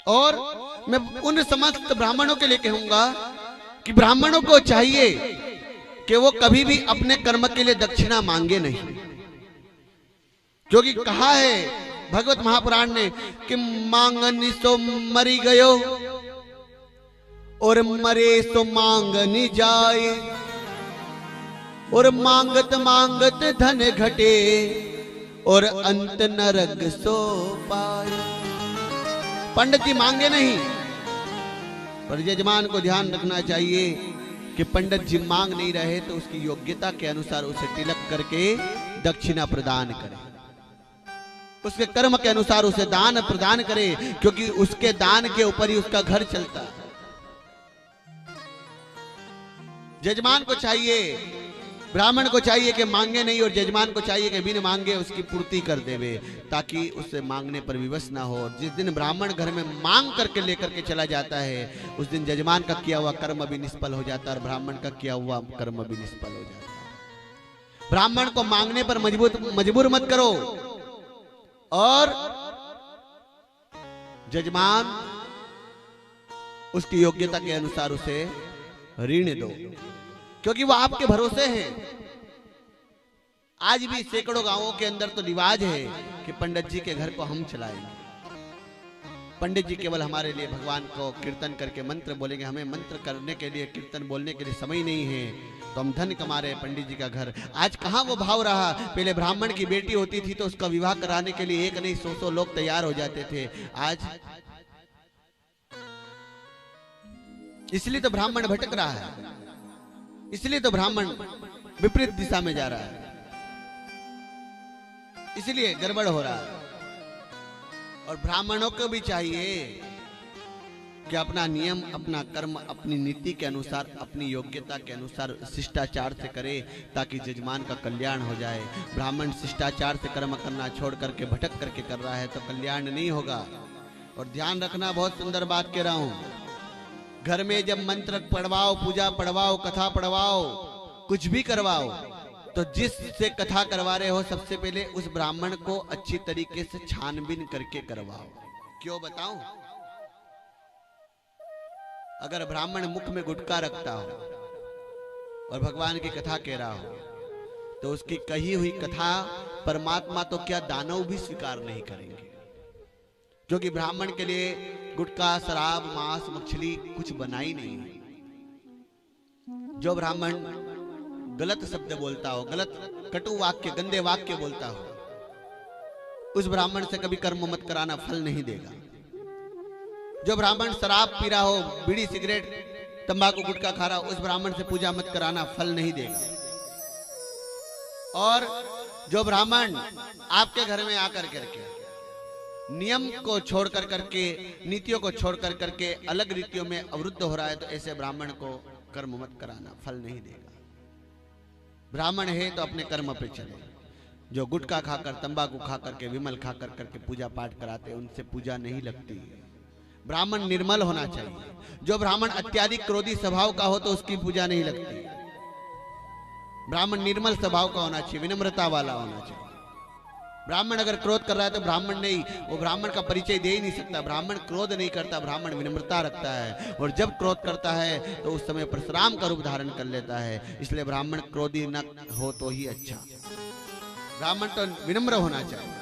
और मैं उन समस्त ब्राह्मणों के लिए कहूंगा कि ब्राह्मणों को चाहिए कि वो कभी भी अपने कर्म के लिए दक्षिणा मांगे नहीं, क्योंकि कहा है भगवत महापुराण ने कि मांगनी सो मरी गयो और मरे सो मांगनी जाए, और मांगत मांगत धन घटे और अंत नरक सो पाए। पंडित जी मांगे नहीं, पर यजमान को ध्यान रखना चाहिए कि पंडित जी मांग नहीं रहे तो उसकी योग्यता के अनुसार उसे तिलक करके दक्षिणा प्रदान करे, उसके कर्म के अनुसार उसे दान प्रदान करे, क्योंकि उसके दान के ऊपर ही उसका घर चलता है। यजमान को चाहिए, ब्राह्मण को चाहिए कि मांगे नहीं, और यजमान को चाहिए कि बिन मांगे उसकी पूर्ति कर देवे, ताकि उससे मांगने पर विवश ना हो। जिस दिन ब्राह्मण घर में मांग करके लेकर के चला जाता है, उस दिन यजमान का किया हुआ कर्म भी निष्फल हो जाता है और ब्राह्मण का किया हुआ कर्म भी निष्फल हो जाता है। ब्राह्मण को मांगने पर मजबूर मत करो, और यजमान उसकी योग्यता के अनुसार उसे ऋण दो, क्योंकि वो आपके भरोसे हैं। आज भी सैकड़ों गांवों के अंदर तो रिवाज है कि पंडित जी के घर को हम चलाएंगे। पंडित जी केवल हमारे लिए भगवान को कीर्तन करके मंत्र बोलेंगे, हमें मंत्र करने के लिए, कीर्तन बोलने के लिए समय नहीं है, तो हम धन कमा रहे पंडित जी का घर। आज कहां वो भाव रहा। पहले ब्राह्मण की बेटी होती थी तो उसका विवाह कराने के लिए एक नहीं 100 लोग तैयार हो जाते थे। आज इसलिए तो ब्राह्मण भटक रहा है, इसलिए तो ब्राह्मण विपरीत दिशा में जा रहा है, इसलिए गड़बड़ हो रहा है। और ब्राह्मणों को भी चाहिए कि अपना नियम, अपना कर्म, अपनी नीति के अनुसार, अपनी योग्यता के अनुसार शिष्टाचार से करे, ताकि यजमान का कल्याण हो जाए। ब्राह्मण शिष्टाचार से कर्म करना छोड़ करके भटक करके कर रहा है तो कल्याण नहीं होगा। और ध्यान रखना, बहुत सुंदर बात कह रहा हूं, घर में जब मंत्र पढ़वाओ, पूजा पढ़वाओ, कथा पढ़वाओ, कुछ भी करवाओ, तो जिससे कथा करवा रहे हो सबसे पहले उस ब्राह्मण को अच्छी तरीके से छानबीन करके करवाओ। क्यों बताऊं? अगर ब्राह्मण मुख में गुटखा रखता हो और भगवान की कथा कह रहा हो, तो उसकी कही हुई कथा परमात्मा तो क्या दानव भी स्वीकार नहीं करेंगे, क्योंकि ब्राह्मण के लिए गुटखा, शराब, मांस, मछली कुछ बना ही नहीं है। जो ब्राह्मण गलत शब्द बोलता हो, गलत कटु वाक्य, गंदे वाक्य बोलता हो, उस ब्राह्मण से कभी कर्म मत कराना, फल नहीं देगा। जो ब्राह्मण शराब पी रहा हो, बीड़ी, सिगरेट, तंबाकू, गुटखा खा रहा हो, उस ब्राह्मण से पूजा मत कराना, फल नहीं देगा। और जो ब्राह्मण आपके घर में आकर करके नियम को छोड़ कर करके, नीतियों को छोड़ कर करके अलग रीतियों में अवरुद्ध हो रहा है, तो ऐसे ब्राह्मण को कर्म मत कराना, फल नहीं देगा। ब्राह्मण है तो अपने कर्म पे चले। जो गुटखा खाकर, तंबाकू खाकर के, विमल खाकर करके पूजा पाठ कराते, उनसे पूजा नहीं लगती। ब्राह्मण निर्मल होना चाहिए। जो ब्राह्मण अत्याधिक क्रोधी स्वभाव का हो तो उसकी पूजा नहीं लगती। ब्राह्मण निर्मल स्वभाव का होना चाहिए, विनम्रता वाला होना चाहिए। ब्राह्मण अगर क्रोध कर रहा है तो ब्राह्मण नहीं, वो ब्राह्मण का परिचय दे ही नहीं सकता। ब्राह्मण क्रोध नहीं करता, ब्राह्मण विनम्रता रखता है, और जब क्रोध करता है तो उस समय परशुराम का रूप धारण कर लेता है। इसलिए ब्राह्मण क्रोधी न हो तो ही अच्छा। ब्राह्मण तो विनम्र होना चाहिए।